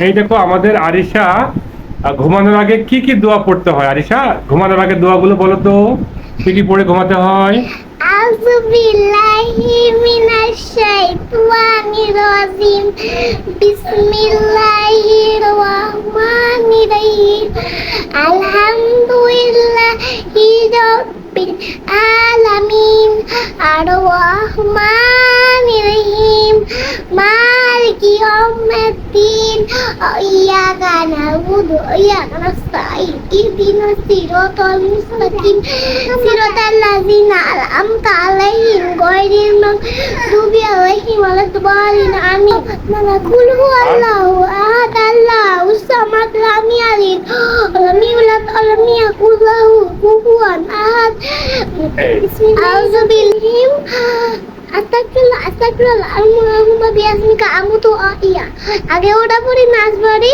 এই দেখো আমাদের আরিশা ঘুমানোর আগে কি কি দোয়া পড়তে হয়? আরিশা, ঘুমানোর আগে দোয়াগুলো বলো তো, কি কি পড়ে ঘুমাতে হয়? আউযু বিল্লাহি মিনাশ শাইতানির রাজিম। বিসমিল্লাহির রহমানির রহিম। আলহামদুলিল্লাহি রাব্বিল আলামিন। আর রহমানির রহিম। মালিকি ইয়াউমিদ্দিন। ইয়াকা না'বুদু ওয়া ইয়াকা নাস্তাঈন। ইহদিনাস সিরাতাল মুস্তাকিম। সিরাতাল লাযিনা আন'আমতা আলাইহিম গায়রিল মাগদুবি আলাইহিম ওয়ালাদ-দাল্লিন। আমিন। কুল হুয়াল্লাহু আহাদ আল্লাহুস সামাদ লাম ইয়ালিদ ওয়ালাম ইউলাদ ওয়ালাম ইয়াকুল লাহু কুফুয়ান আহাদ। আউযু বিল্লাহি আস্তাগফিরুল্লাহ আস্তাগফিরুল্লাহ আল্লাহুম্মা বিআসমিকা আমুতু ইয়া। আগে ওটা পড়ি নাচ পড়ি।